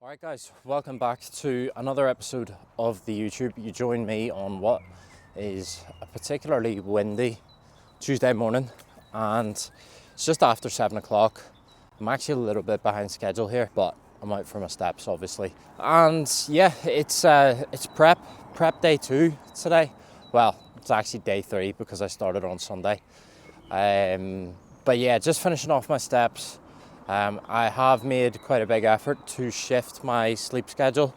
Alright guys, welcome back to another episode of the YouTube. You join me on what is a particularly windy Tuesday morning, and it's just after 7 o'clock. I'm actually a little bit behind schedule here, but I'm out for my steps obviously. And yeah, it's prep day 2 today. Well, it's actually day 3 because I started on Sunday. But yeah, just finishing off my steps. I have made quite a big effort to shift my sleep schedule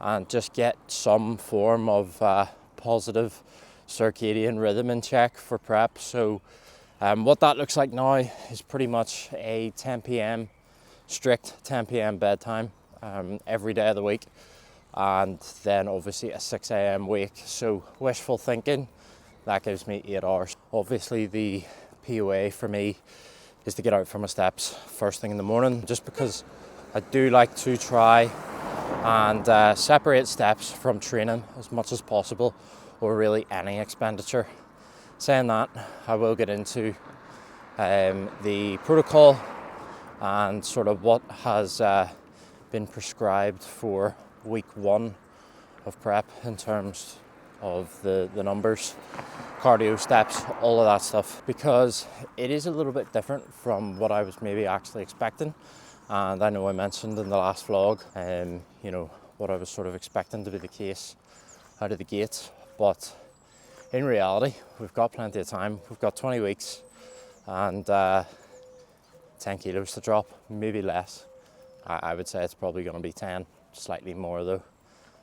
and just get some form of positive circadian rhythm in check for prep. So what that looks like now is pretty much a 10 p.m. strict 10 p.m. bedtime every day of the week, and then obviously a 6 a.m. wake. So wishful thinking, that gives me 8 hours. Obviously the POA for me is to get out for my steps first thing in the morning, just because I do like to try and separate steps from training as much as possible, or really any expenditure. Saying that, I will get into the protocol and sort of what has been prescribed for week 1 of prep in terms of the numbers, cardio, steps, all of that stuff, because it is a little bit different from what I was maybe actually expecting. And I know I mentioned in the last vlog, what I was sort of expecting to be the case out of the gate, but in reality, we've got plenty of time. We've got 20 weeks and 10 kilos to drop, maybe less. I would say it's probably going to be 10, slightly more though.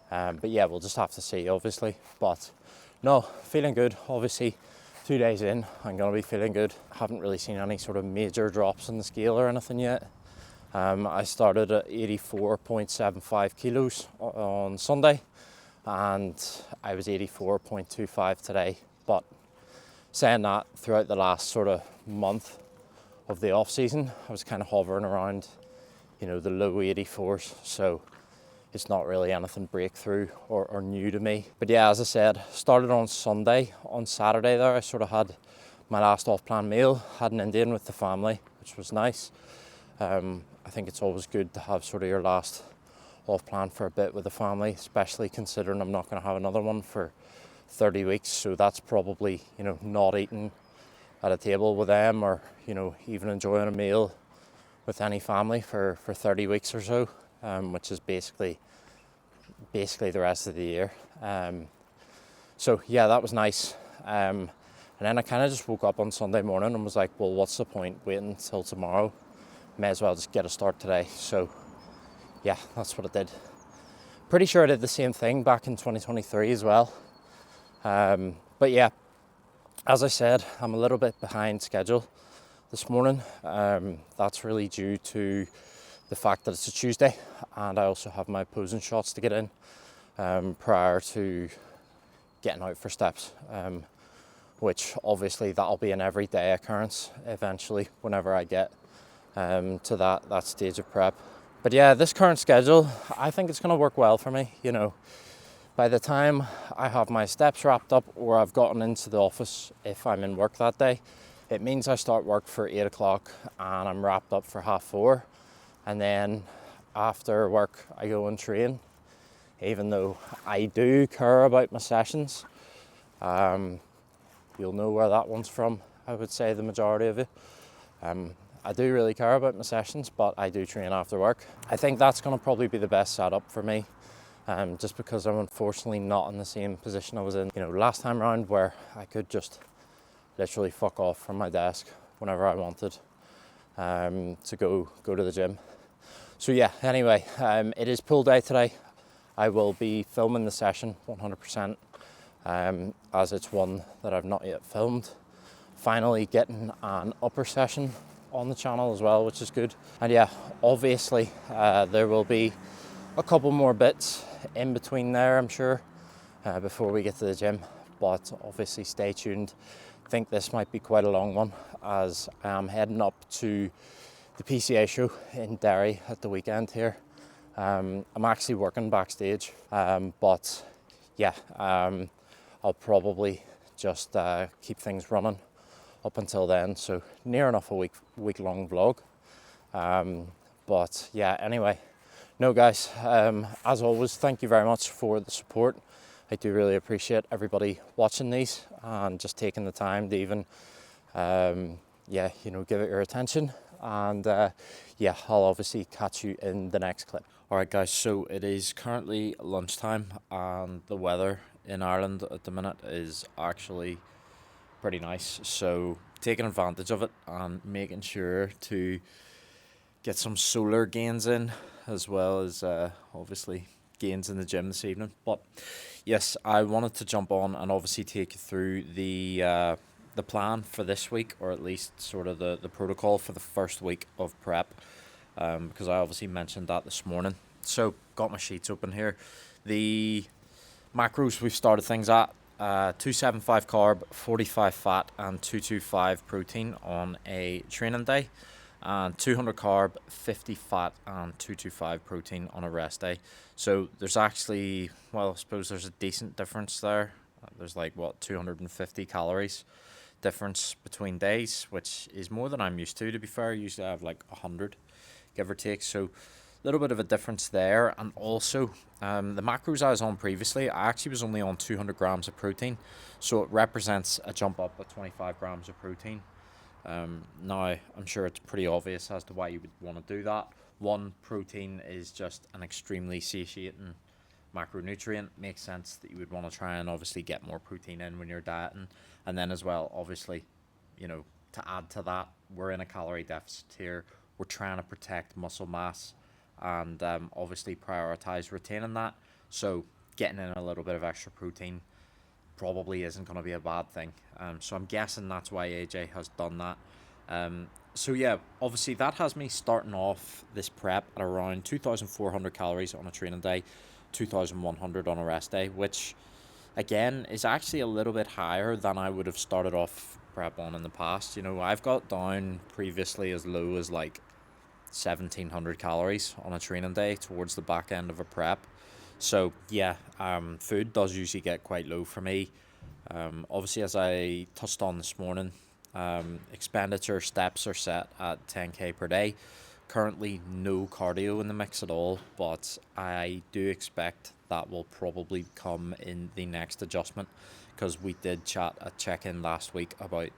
But yeah, we'll just have to see, obviously. But no, feeling good. Obviously, 2 days in, I'm going to be feeling good. I haven't really seen any sort of major drops in the scale or anything yet. I started at 84.75 kilos on Sunday, and I was 84.25 today. But saying that, throughout the last sort of month of the off season, I was kind of hovering around, the low 84s. So it's not really anything breakthrough or new to me. But yeah, as I said, started on Sunday. On Saturday there, I sort of had my last off-plan meal, had an Indian with the family, which was nice. I think it's always good to have sort of your last off-plan for a bit with the family, especially considering I'm not going to have another one for 30 weeks. So that's probably, not eating at a table with them, or, even enjoying a meal with any family for 30 weeks or so. Which is basically the rest of the year. So yeah, that was nice. And then I kind of just woke up on Sunday morning and was like, well, what's the point waiting until tomorrow? May as well just get a start today. So yeah, that's what I did. Pretty sure I did the same thing back in 2023 as well. But yeah, as I said, I'm a little bit behind schedule this morning. That's really due to the fact that it's a Tuesday, and I also have my posing shots to get in prior to getting out for steps, which obviously that'll be an everyday occurrence eventually whenever I get to that stage of prep. But yeah, this current schedule, I think it's going to work well for me. By the time I have my steps wrapped up, or I've gotten into the office if I'm in work that day, it means I start work for 8 o'clock and I'm wrapped up for 4:30. And then after work, I go and train. Even though I do care about my sessions, you'll know where that one's from, I would say, the majority of you. I do really care about my sessions, but I do train after work. I think that's going to probably be the best setup for me, just because I'm unfortunately not in the same position I was in, last time around, where I could just literally fuck off from my desk whenever I wanted to go to the gym. So yeah, anyway, it is pool day today. I will be filming the session 100%, as it's one that I've not yet filmed. Finally getting an upper session on the channel as well, which is good. And yeah, obviously there will be a couple more bits in between there, I'm sure, before we get to the gym. But obviously stay tuned. I think this might be quite a long one, as I am heading up to the PCA show in Derry at the weekend here. I'm actually working backstage, but yeah, I'll probably just keep things running up until then. So near enough a week long vlog. But yeah, anyway, No, guys, as always, thank you very much for the support. I do really appreciate everybody watching these and just taking the time to even, give it your attention. And I'll obviously catch you in the next clip. All right, guys, so it is currently lunchtime, and the weather in Ireland at the minute is actually pretty nice. So taking advantage of it and making sure to get some solar gains in, as well as obviously gains in the gym this evening. But yes, I wanted to jump on and obviously take you through the plan for this week, or at least sort of the protocol for the first week of prep, because I obviously mentioned that this morning. So got my sheets open here. The macros we've started things at 275 carb, 45 fat, and 225 protein on a training day, and 200 carb, 50 fat, and 225 protein on a rest day. So there's actually, well, I suppose there's a decent difference there. There's like, 250 calories difference between days, which is more than I'm used to be fair. Usually I have like 100, give or take. So a little bit of a difference there. And also, the macros I was on previously, I actually was only on 200 grams of protein. So it represents a jump up of 25 grams of protein. Now, I'm sure it's pretty obvious as to why you would want to do that. One, protein is just an extremely satiating macronutrient. Makes sense that you would want to try and obviously get more protein in when you're dieting. And then as well, obviously, to add to that, we're in a calorie deficit here. We're trying to protect muscle mass and obviously prioritize retaining that. So getting in a little bit of extra protein probably isn't going to be a bad thing. So I'm guessing that's why AJ has done that. Obviously that has me starting off this prep at around 2,400 calories on a training day, 2,100 on a rest day, which again is actually a little bit higher than I would have started off prep on in the past. I've got down previously as low as like 1,700 calories on a training day towards the back end of a prep. So food does usually get quite low for me. Obviously, as I touched on this morning, expenditure steps are set at 10k per day. Currently no cardio in the mix at all, but I do expect that will probably come in the next adjustment, because we did check in last week about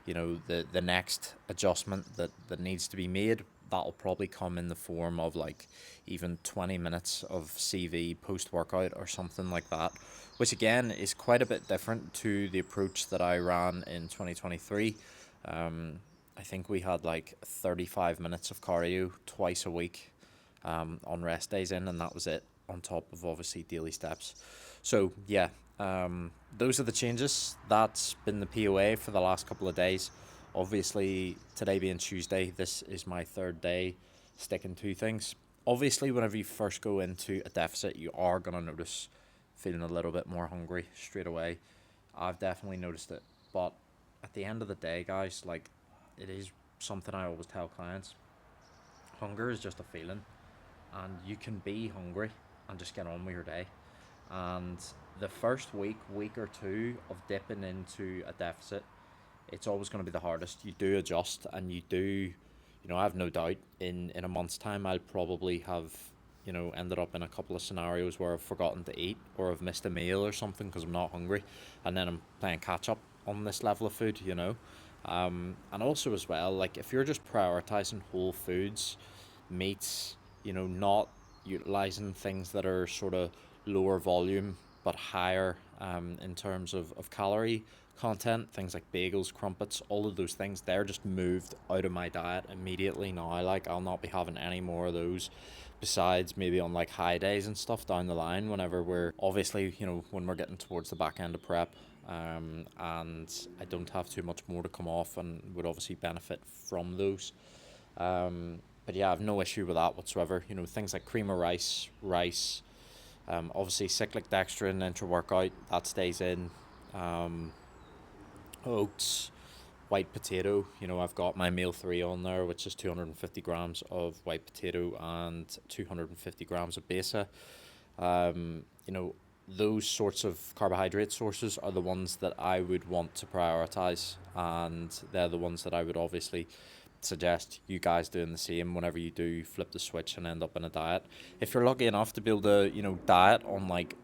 the next adjustment that needs to be made. That'll probably come in the form of like even 20 minutes of CV post-workout or something like that, which again is quite a bit different to the approach that I ran in 2023. I think we had like 35 minutes of cardio twice a week on rest days and that was it, on top of obviously daily steps. So those are the changes. That's been the POA for the last couple of days. Obviously, today being Tuesday, this is my third day sticking to things. Obviously, whenever you first go into a deficit, you are going to notice feeling a little bit more hungry straight away. I've definitely noticed it. But at the end of the day, guys, like, it is something I always tell clients. Hunger is just a feeling. And you can be hungry and just get on with your day. And the first week or two of dipping into a deficit, it's always going to be the hardest. You do adjust, and you do, I have no doubt in a month's time I'll probably have, ended up in a couple of scenarios where I've forgotten to eat or I've missed a meal or something because I'm not hungry, and then I'm playing catch up on this level of food, and also as well, like if you're just prioritizing whole foods, meats, not utilizing things that are sort of lower volume but higher in terms of calorie content, things like bagels, crumpets, all of those things, they're just moved out of my diet immediately now. Like, I'll not be having any more of those, besides maybe on like high days and stuff down the line, whenever we're obviously, when we're getting towards the back end of prep, and I don't have too much more to come off and would obviously benefit from those. But yeah, I have no issue with that whatsoever. Things like cream of rice, obviously cyclic dextrin intra-workout, that stays in. Oats, white potato, I've got my meal 3 on there, which is 250 grams of white potato and 250 grams of besa. Those sorts of carbohydrate sources are the ones that I would want to prioritize, and they're the ones that I would obviously suggest you guys doing the same whenever you do flip the switch and end up in a diet. If you're lucky enough to be able to, diet on like,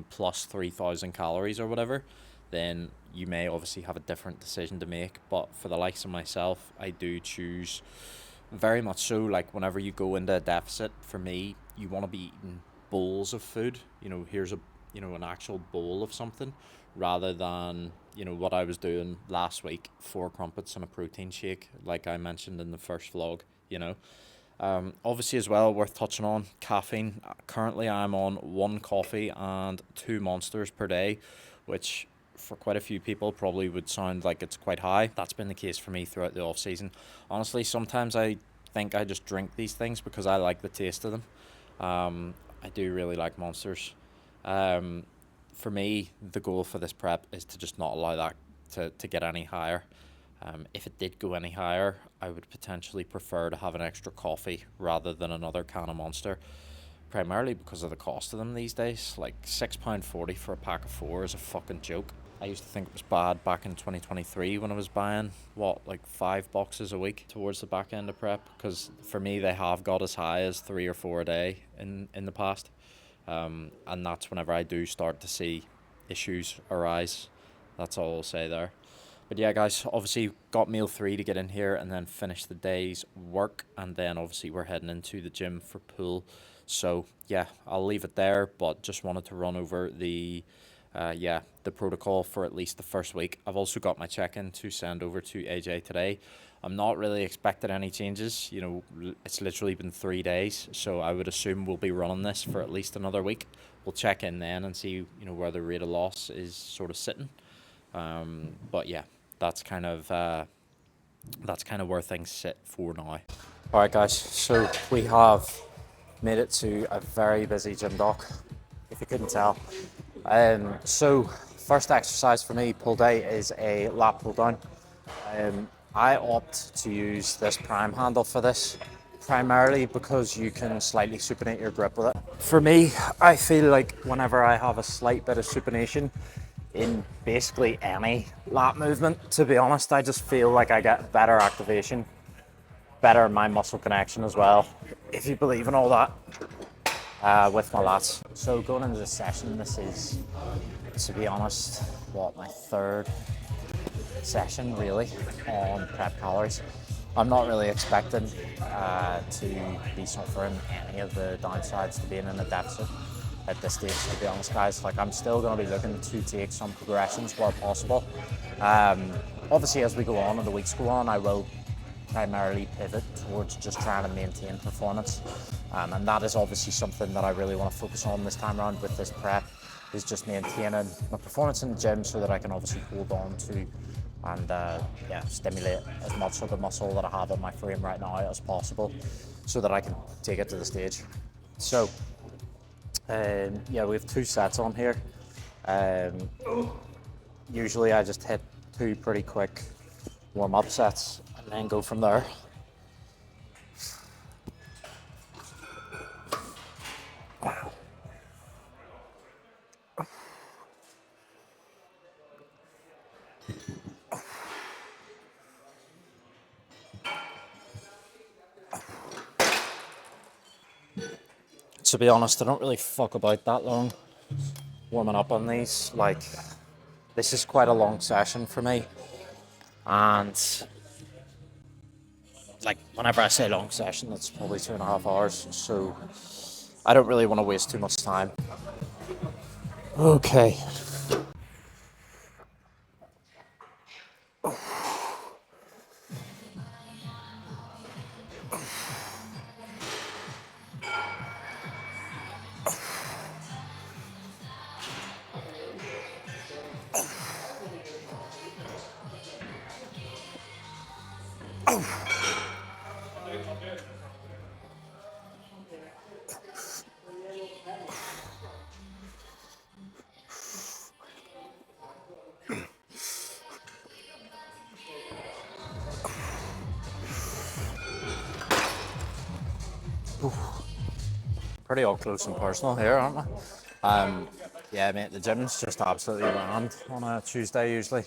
plus 3,000 calories or whatever, then you may obviously have a different decision to make. But for the likes of myself, I do choose very much so, like whenever you go into a deficit, for me, you want to be eating bowls of food. Here's an actual bowl of something, rather than, what I was doing last week, 4 crumpets and a protein shake, like I mentioned in the first vlog. Obviously as well, worth touching on, caffeine. Currently I'm on 1 coffee and 2 monsters per day, which for quite a few people probably would sound like it's quite high. That's been the case for me throughout the off season. Honestly, sometimes I think I just drink these things because I like the taste of them. I do really like monsters. For me, the goal for this prep is to just not allow that to get any higher. If it did go any higher, I would potentially prefer to have an extra coffee rather than another can of Monster, primarily because of the cost of them these days. Like £6.40 for a pack of 4 is a fucking joke. I used to think it was bad back in 2023 when I was buying, like 5 boxes a week towards the back end of prep, because for me they have got as high as 3 or 4 a day in the past. And that's whenever I do start to see issues arise. That's all I'll say there. But yeah, guys, obviously got meal 3 to get in here and then finish the day's work. And then obviously we're heading into the gym for pool. So yeah, I'll leave it there, but just wanted to run over the protocol for at least the first week. I've also got my check-in to send over to AJ today. I'm not really expecting any changes. It's literally been 3 days, so I would assume we'll be running this for at least another week. We'll check in then and see, where the rate of loss is sort of sitting. But yeah, that's kind of where things sit for now. All right, guys. So we have made it to a very busy gym dock, if you couldn't tell. So first exercise for me, pull day, is a lat pull down. I opt to use this prime handle for this, primarily because you can slightly supinate your grip with it. For me, I feel like whenever I have a slight bit of supination in basically any lat movement, to be honest, I just feel like I get better activation, better my muscle connection as well, if you believe in all that, with my lats. So going into this session, this is, to be honest, my 3rd session really on prep calories. I'm not really expecting to be suffering any of the downsides to being in a deficit at this stage, to be honest, guys. Like, I'm still going to be looking to take some progressions where possible. Obviously, as we go on and the weeks go on, I will primarily pivot towards just trying to maintain performance, and that is obviously something that I really want to focus on this time around with this prep, is just maintaining my performance in the gym so that I can obviously hold on to and stimulate as much of the muscle that I have in my frame right now as possible so that I can take it to the stage. So we have 2 sets on here. Usually I just hit 2 pretty quick warm-up sets and then go from there. To be honest, I don't really fuck about that long warming up on these. Like, this is quite a long session for me, and like, whenever I say long session, it's probably 2.5 hours, so I don't really want to waste too much time. Okay. Pretty all close and personal here, aren't we? Yeah, mate, the gym's just absolutely rammed on a Tuesday usually.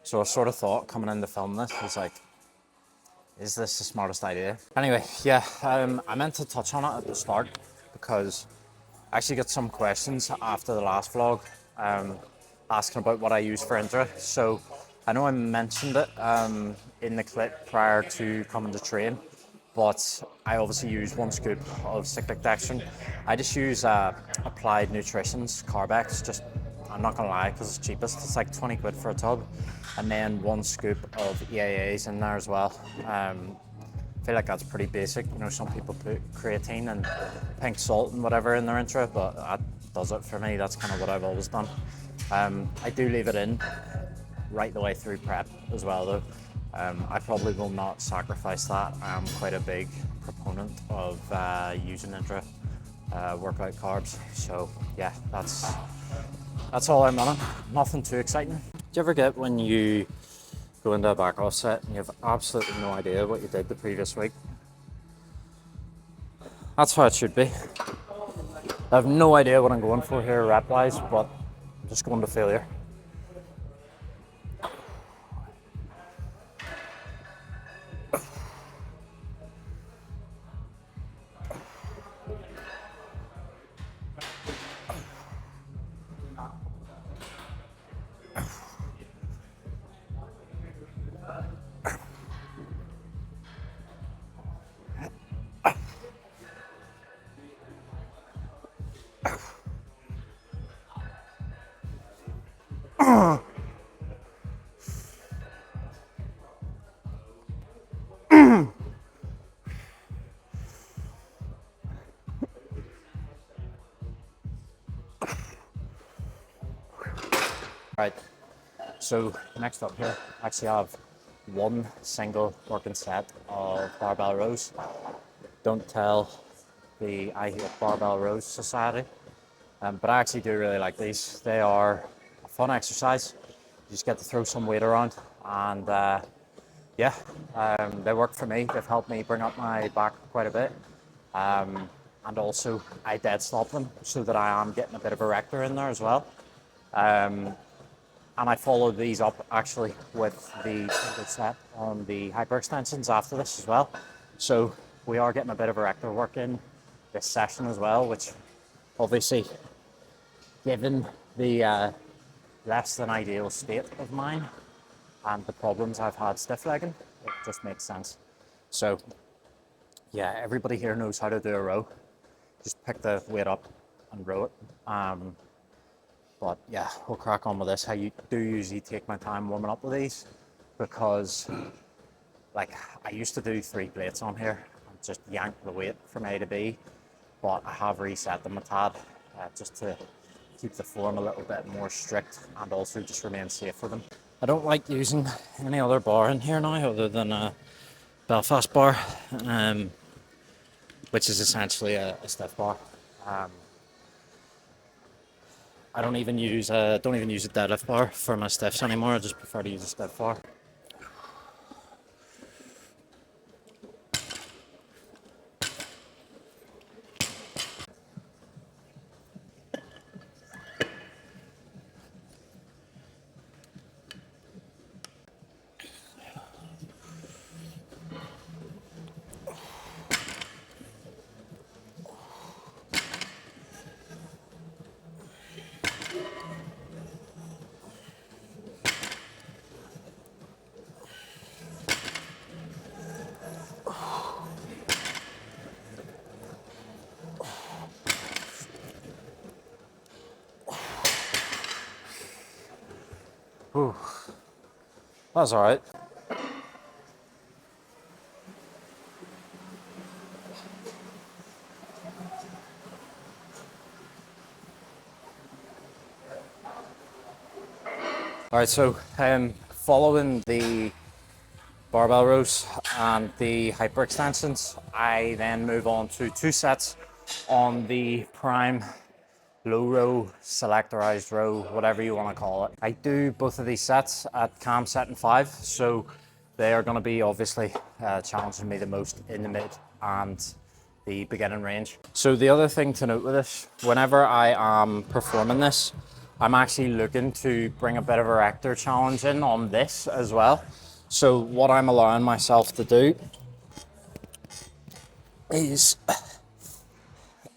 So I sort of thought, coming in to film this, was like, is this the smartest idea? Anyway, yeah, I meant to touch on it at the start because I actually got some questions after the last vlog asking about what I use for intra. So I know I mentioned it in the clip prior to coming to train, but I obviously use 1 scoop of cyclic dextrin. I just use Applied Nutrition's Carbex, just, I'm not gonna lie, because it's cheapest. It's like 20 quid for a tub, and then 1 scoop of EAAs in there as well. I feel like that's pretty basic. You know, some people put creatine and pink salt and whatever in their intra, but that does it for me. That's kind of what I've always done. I do leave it in right the way through prep as well though. I probably will not sacrifice that. I'm quite a big proponent of using intra workout carbs. So yeah, that's all I'm running. Nothing too exciting. Do you ever get when you go into a back off set and you have absolutely no idea what you did the previous week? That's how it should be. I have no idea what I'm going for here rep wise, but I'm just going to failure. Right, so next up here, I actually have 1 single working set of barbell rows. Don't tell the I Hate Barbell Rows Society, but I actually do really like these. They are a fun exercise. You just get to throw some weight around, and yeah, they work for me. They've helped me bring up my back quite a bit, and also I dead stop them so that I am getting a bit of erector in there as well. And I followed these up actually with the single set on the hyperextensions after this as well. So we are getting a bit of erector work in this session as well, which obviously, given the less than ideal state of mine and the problems I've had stiff legging, it just makes sense. So yeah, everybody here knows how to do a row. Just pick the weight up and row it. But yeah, we'll crack on with this. I do usually take my time warming up with these because, like, I used to do 3 plates on here and just yank the weight from A to B, but I have reset them a tad just to keep the form a little bit more strict and also just remain safe with them. I don't like using any other bar in here now other than a Belfast bar, which is essentially a stiff bar. I don't even use a deadlift bar for my stiffs anymore. I just prefer to use a stiff bar. Whew. That's all right. All right, so following the barbell rows and the hyperextensions, I then move on to 2 sets on the prime low row, selectorized row, whatever you want to call it. I do both of these sets at cam set and 5, so they are going to be obviously challenging me the most in the mid and the beginning range. So the other thing to note with this, whenever I am performing this, I'm actually looking to bring a bit of a erector challenge in on this as well. So what I'm allowing myself to do is,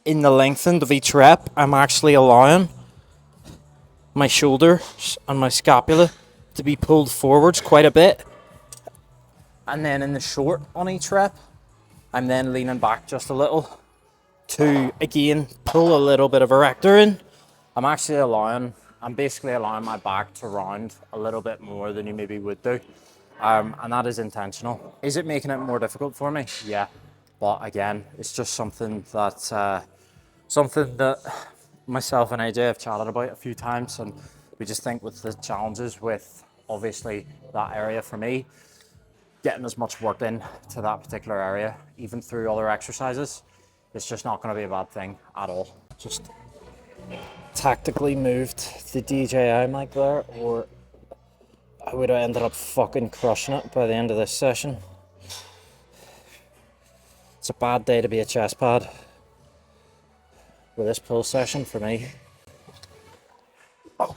in the lengthened of each rep, I'm actually allowing my shoulders and my scapula to be pulled forwards quite a bit. And then in the short on each rep, I'm then leaning back just a little to, again, pull a little bit of erector in. I'm basically allowing my back to round a little bit more than you maybe would do. And that is intentional. Is it making it more difficult for me? Yeah. But again, it's just something that myself and AJ have chatted about a few times, and we just think with the challenges with obviously that area for me, getting as much work in to that particular area, even through other exercises, it's just not going to be a bad thing at all. Just tactically moved the DJI mic there, or I would have ended up fucking crushing it by the end of this session. It's a bad day to be a chest pad with this pull session for me. Oh.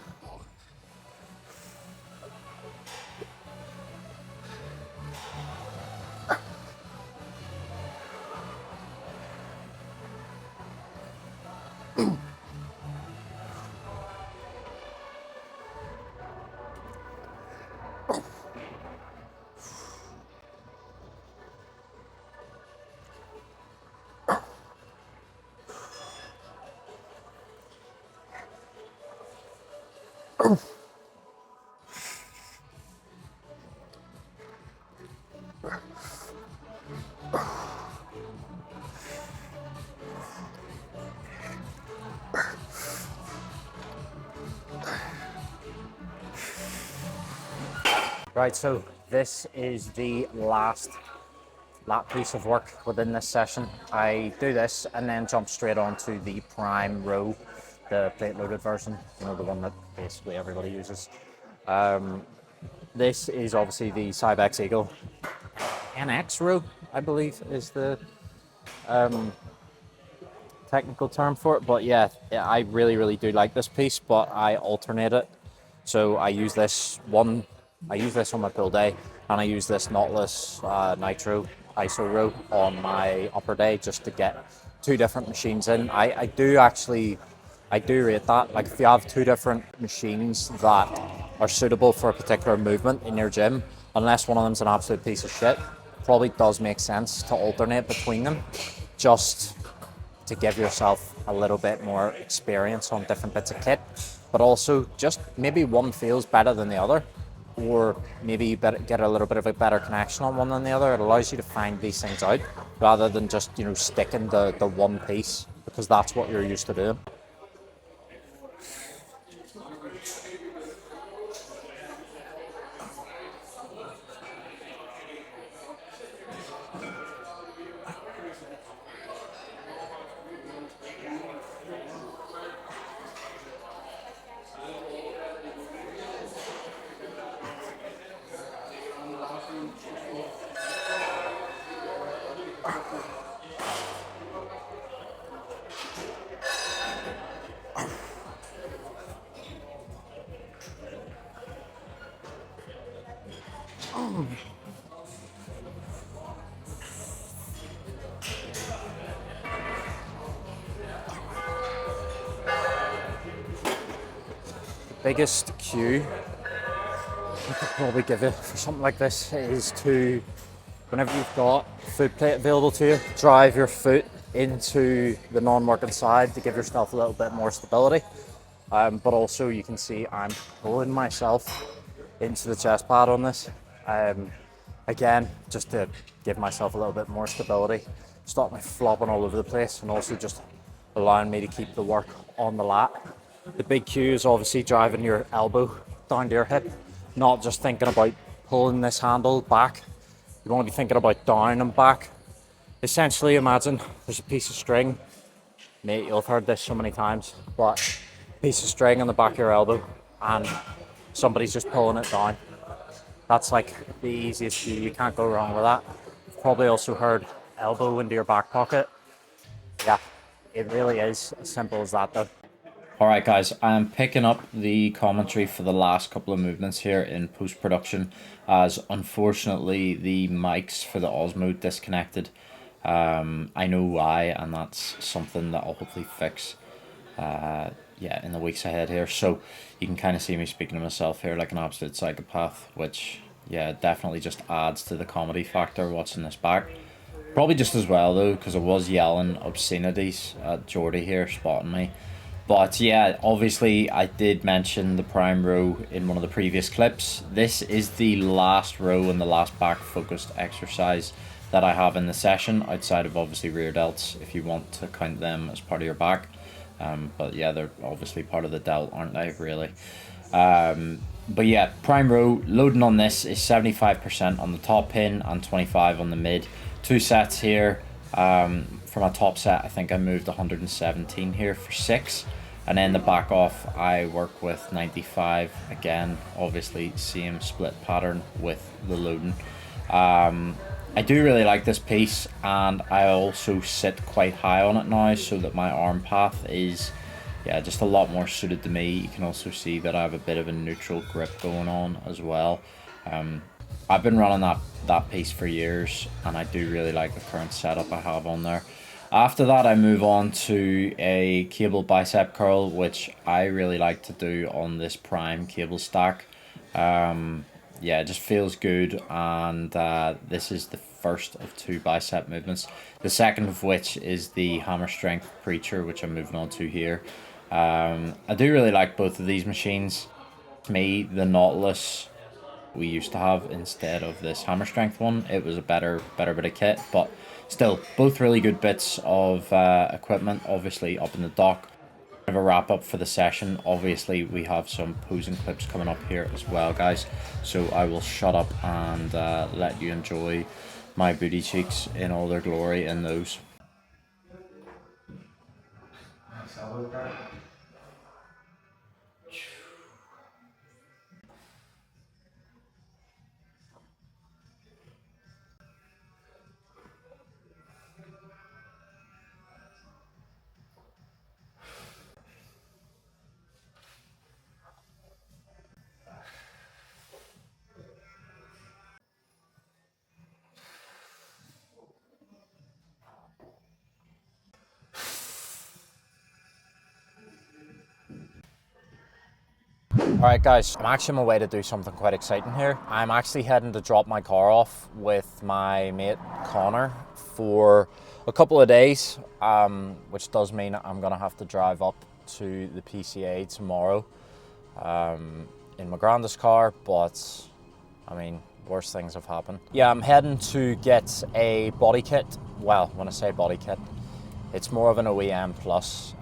Right, so this is the last piece of work within this session. I do this and then jump straight onto the prime row, the plate loaded version, the one that basically everybody uses. This is obviously the Cybex Eagle NX row, I believe is the technical term for it. But yeah, I really do like this piece, but I alternate it. So I use this on my pull day, and I use this knotless nitro iso row on my upper day, just to get two different machines in. I do rate that. Like, if you have two different machines that are suitable for a particular movement in your gym, unless one of them's an absolute piece of shit, probably does make sense to alternate between them, just to give yourself a little bit more experience on different bits of kit, but also just maybe one feels better than the other, or maybe you get a little bit of a better connection on one than the other. It allows you to find these things out rather than just, sticking the one piece, because that's what you're used to doing. Biggest cue I could probably give you for something like this is to, whenever you've got foot plate available to you, drive your foot into the non-working side to give yourself a little bit more stability. But also, you can see I'm pulling myself into the chest pad on this. Again, just to give myself a little bit more stability, stop me flopping all over the place, and also just allowing me to keep the work on the lat. The big cue is obviously driving your elbow down to your hip, not just thinking about pulling this handle back. You want to be thinking about down and back. Essentially, imagine there's a piece of string. Mate, you'll have heard this so many times, but a piece of string on the back of your elbow and somebody's just pulling it down. That's like the easiest cue. You can't go wrong with that. You've probably also heard elbow into your back pocket. Yeah, it really is as simple as that though. Alright guys, I'm picking up the commentary for the last couple of movements here in post-production, as unfortunately the mics for the Osmo disconnected. I know why, and that's something that I'll hopefully fix yeah, in the weeks ahead here. So you can kind of see me speaking to myself here like an absolute psychopath, which yeah, definitely just adds to the comedy factor watching this back. Probably just as well though, because I was yelling obscenities at Geordie here, spotting me. But yeah, obviously I did mention the prime row in one of the previous clips. This is the last row and the last back focused exercise that I have in the session, outside of obviously rear delts, if you want to count them as part of your back. But yeah, they're obviously part of the delt, aren't they, really? But yeah, prime row, loading on this is 75% on the top pin and 25 on the mid. 2 sets here. For my top set, I think I moved 117 here for 6. And then the back off, I work with 95. Again, obviously same split pattern with the loading. I do really like this piece, and I also sit quite high on it now so that my arm path is just a lot more suited to me. You can also see that I have a bit of a neutral grip going on as well. I've been running that piece for years, and I do really like the current setup I have on there. After that, I move on to a cable bicep curl, which I really like to do on this prime cable stack. Yeah, it just feels good, and this is the first of 2 bicep movements. The second of which is the hammer strength preacher, which I'm moving on to here. I do really like both of these machines. To me, the Nautilus we used to have instead of this hammer strength one, it was a better bit of kit, but still both really good bits of equipment. Obviously up in the dock, of a wrap up for the session. Obviously we have some posing clips coming up here as well, guys, so I will shut up and let you enjoy my booty cheeks in all their glory in those. Alright guys, I'm actually on my way to do something quite exciting here. I'm actually heading to drop my car off with my mate Conor for a couple of days, which does mean I'm going to have to drive up to the PCA tomorrow in my grandest car, but I mean, worse things have happened. Yeah, I'm heading to get a body kit. Well, when I say body kit, it's more of an OEM plus.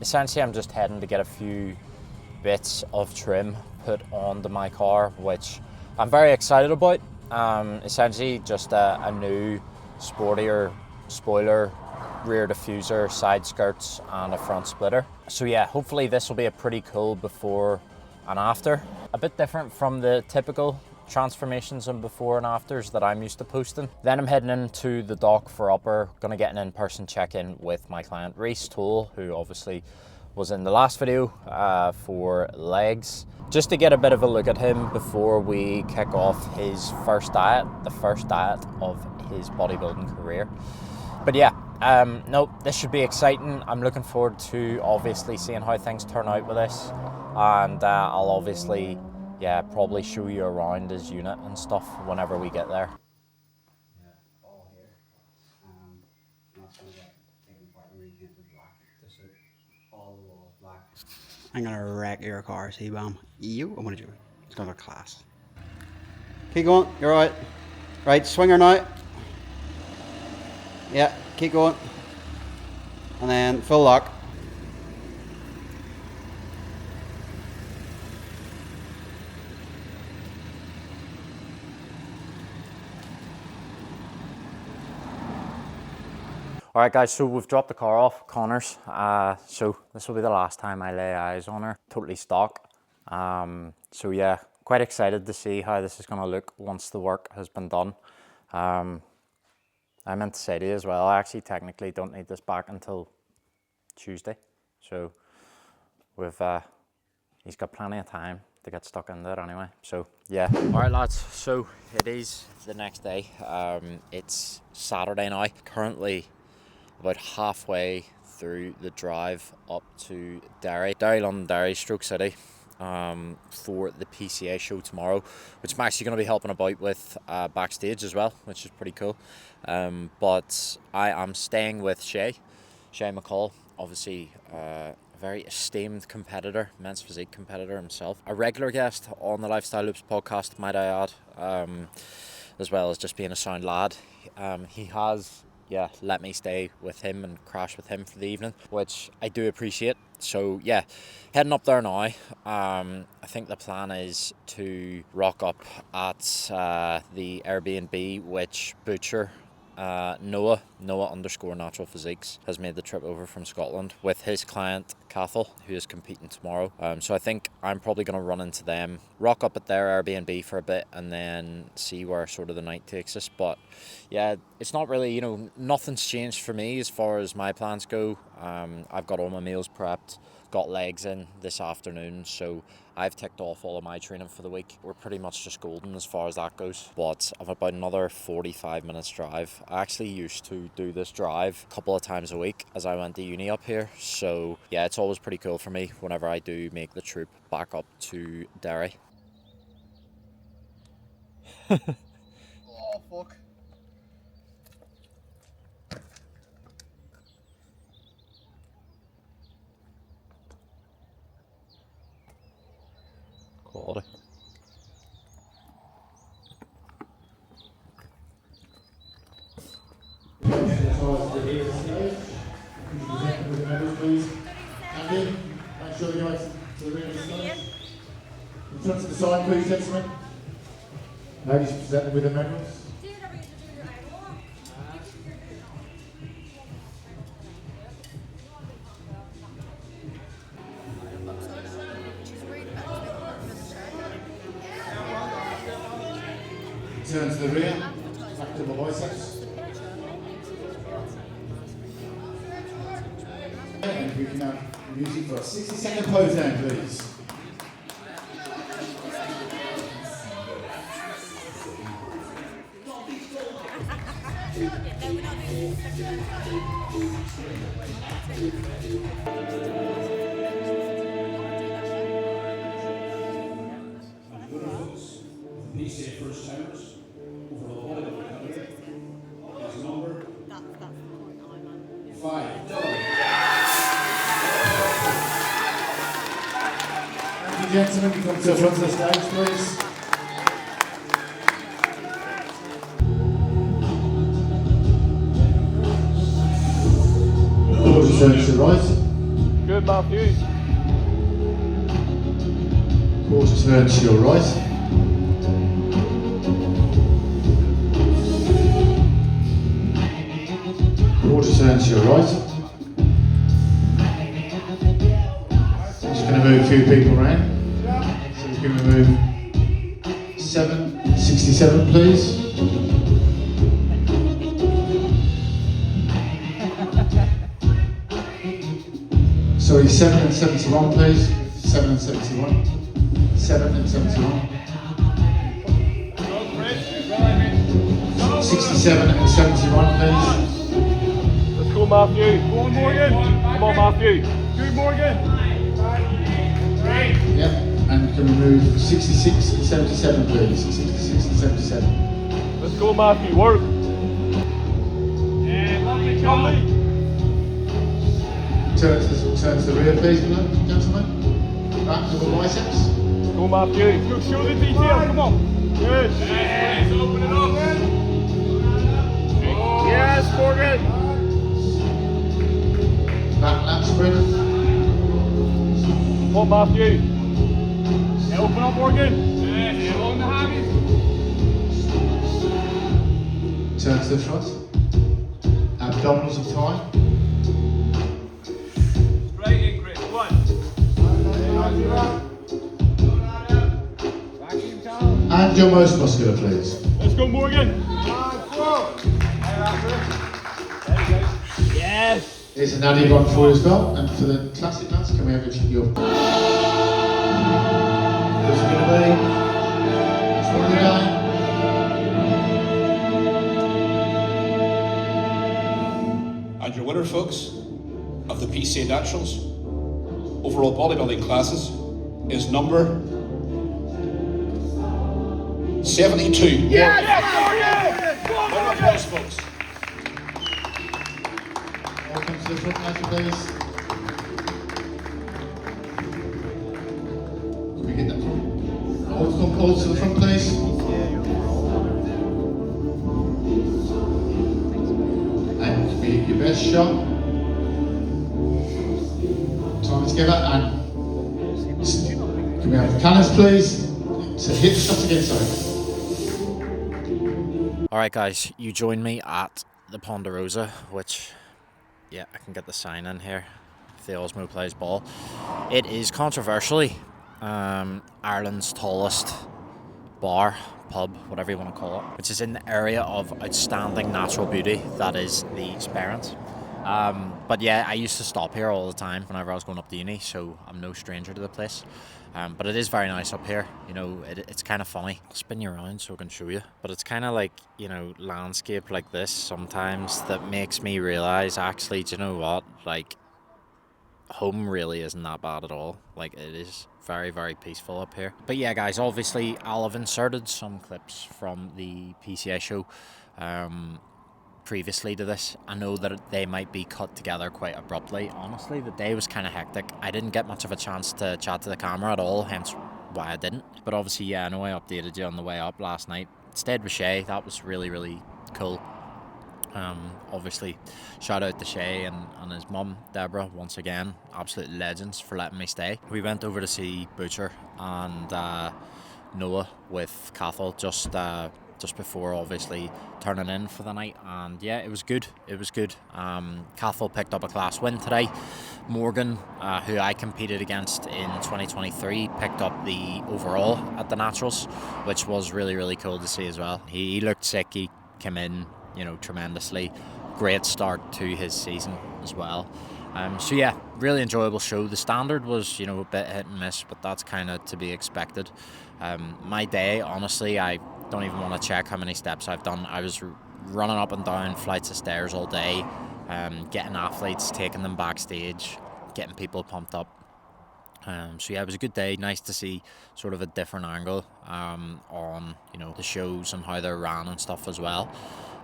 Essentially, I'm just heading to get a few bits of trim put onto my car, which I'm very excited about. Essentially just a new sportier spoiler, rear diffuser, side skirts and a front splitter. So yeah, hopefully this will be a pretty cool before and after. A bit different from the typical transformations and before and afters that I'm used to posting. Then I'm heading into the dock for upper, gonna get an in-person check-in with my client Reese Toole, who obviously was in the last video for legs, just to get a bit of a look at him before we kick off his first diet, the first diet of his bodybuilding career. But yeah, no, this should be exciting. I'm looking forward to obviously seeing how things turn out with this, and I'll obviously probably show you around his unit and stuff whenever we get there. I'm gonna wreck your car, CBAM. You? I'm gonna do it. It's gonna be class. Keep going. You're right. Right, swinger now. Yeah, keep going. And then full lock. Alright guys, so we've dropped the car off, Conor's, so this will be the last time I lay eyes on her, totally stock. So yeah, quite excited to see how this is going to look once the work has been done. I meant to say to you as well, I actually technically don't need this back until Tuesday, so he's got plenty of time to get stuck in there anyway. So yeah. All right, lads. So it is the next day. It's Saturday now. Currently about halfway through the drive up to Derry, London, Derry, Stroke City, for the PCA show tomorrow, which I'm actually going to be helping about with backstage as well, which is pretty cool. But I am staying with Shay McCall, obviously a very esteemed competitor, men's physique competitor himself, a regular guest on the Lifestyle Loops podcast, might I add, as well as just being a sound lad. He has let me stay with him and crash with him for the evening, which I do appreciate. So yeah, heading up there now. I think the plan is to rock up at the Airbnb, which Butcher, Noah _ Natural Physiques, has made the trip over from Scotland with his client Cathal, who is competing tomorrow. So I think I'm probably going to run into them, rock up at their Airbnb for a bit, and then see where sort of the night takes us. But yeah, it's not really, nothing's changed for me as far as my plans go. I've got all my meals prepped, got legs in this afternoon, so I've ticked off all of my training for the week. We're pretty much just golden as far as that goes. But I've about another 45 minutes drive. I actually used to do this drive a couple of times a week as I went to uni up here. So yeah, it's always pretty cool for me whenever I do make the trip back up to Derry. Oh, fuck. Quality. Please. Andy, make sure you guys to the ring of the in front of the side, please, gentlemen. Ladies presented with the medals. Turn to the rear, back to the biceps. And we can have music for a 60-second pose down, please. PCA first timers over the whole of the country. His number 5. Thank you, gentlemen. You come to the front of the stage, please. Quarter turn to the right. Good, Matthew. Quarter turn to your right. Quarter turn to your right. I'm just going to move a few people around. So we're going to move 767, please. Sorry, 7 and 71, please. 7 and 71. 7 and 71. 67 and 71, please. Let's go, Matthew. Go on, Morgan. Come on, Matthew. Good, Morgan. Yep, and can we move 66 and 77, please? 66 and 77. Let's go, Matthew. Work. Yeah, lovely. Turn to the rear, please, gentlemen. Back to the biceps. Go, Matthew. Go, show the detail. Come on. Good. Yes, open it up. Yes, Morgan. Back lat sprint. Come on, Matthew. Yeah, open up, Morgan. Yeah, on the hammies. Turn to the front. Abdominals of time. Straight in, Chris. One. And your most muscular, please. Let's go, Morgan. There you go. Yes. There's an added one for you as well, and for the classic lads, can we have you up? Who's it going to be? It's one of the guy. And your winner, folks, of the PCA Naturals overall bodybuilding classes is number 72. Yes! Round of applause, folks. Welcome to the front, lads, please. Can we get that front? All come forward to the front, please. And can we get your best shot? Time together, and can we have the cannons, please? So hit the shots again, sorry. Alright guys, you joined me at the Ponderosa, which, yeah, I can get the sign in here if the Osmo plays ball. It is controversially Ireland's tallest bar, pub, whatever you want to call it, which is in the area of outstanding natural beauty that is the Sperrins. But yeah, I used to stop here all the time whenever I was going up to uni, so I'm no stranger to the place. But it is very nice up here. You know, it's kind of funny. I'll spin you around so I can show you. But it's kind of like, you know, landscape like this sometimes that makes me realise, actually, do you know what? Like, home really isn't that bad at all. Like, it is very, very peaceful up here. But yeah, guys, obviously I'll have inserted some clips from the PCA show previously to this. I know that they might be cut together quite abruptly. Honestly, the day was kind of hectic. I didn't get much of a chance to chat to the camera at all, hence why I didn't. But obviously, yeah, I know I updated you on the way up last night. Stayed with Shay. That was really, really cool. Obviously, shout out to Shay and his mum, Deborah, once again. Absolute legends for letting me stay. We went over to see Butcher and Noah with Cathal just before, obviously, turning in for the night, and yeah, it was good. Cathal picked up a class win today. Morgan, who I competed against in 2023, picked up the overall at the Naturals, which was really, really cool to see as well. He looked sick. He came in, you know, tremendously. Great start to his season as well. So yeah, really enjoyable show. The standard was, you know, a bit hit and miss, but that's kind of to be expected. My day, honestly, I don't even want to check how many steps I've done. I was running up and down flights of stairs all day, getting athletes, taking them backstage, getting people pumped up. So yeah, it was a good day. Nice to see sort of a different angle on, you know, the shows and how they're ran and stuff as well.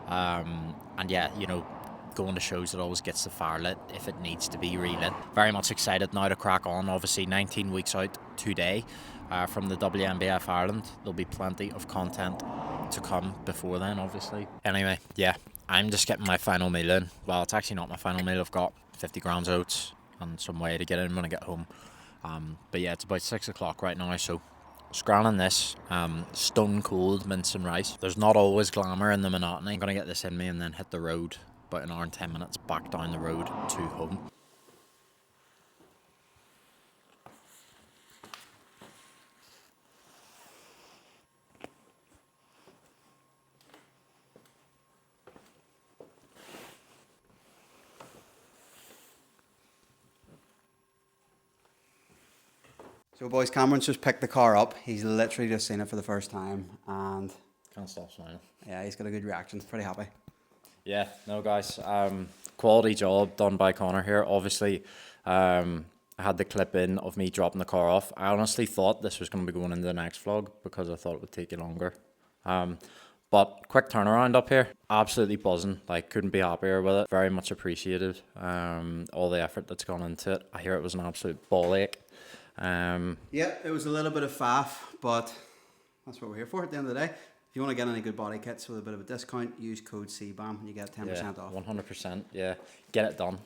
And yeah, you know, going to shows, it always gets the fire lit if it needs to be relit. Very much excited now to crack on. Obviously 19 weeks out today from the WNBF Ireland. There'll be plenty of content to come before then, obviously. Anyway, yeah, I'm just getting my final meal in. Well, it's actually not my final meal. I've got 50 grams of oats and some whey to get in when I get home. But yeah, it's about 6 o'clock right now, so scranning this stone cold mince and rice. There's not always glamour in the monotony. I'm gonna get this in me and then hit the road about an hour and 10 minutes back down the road to home. So boys, Cameron's just picked the car up. He's literally just seen it for the first time, and Can't stop smiling. yeah, he's got a good reaction. Pretty happy. Yeah, no guys, quality job done by Conor here. Obviously, I had the clip in of me dropping the car off. I honestly thought this was going to be going into the next vlog because I thought it would take you longer. But quick turnaround up here. Absolutely buzzing. Like, couldn't be happier with it. Very much appreciated. All the effort that's gone into it. I hear it was an absolute ball ache. Yeah, it was a little bit of faff, but that's what we're here for at the end of the day. If you want to get any good body kits with a bit of a discount, use code CBAM and you get 10% off. 100%, yeah. Get it done.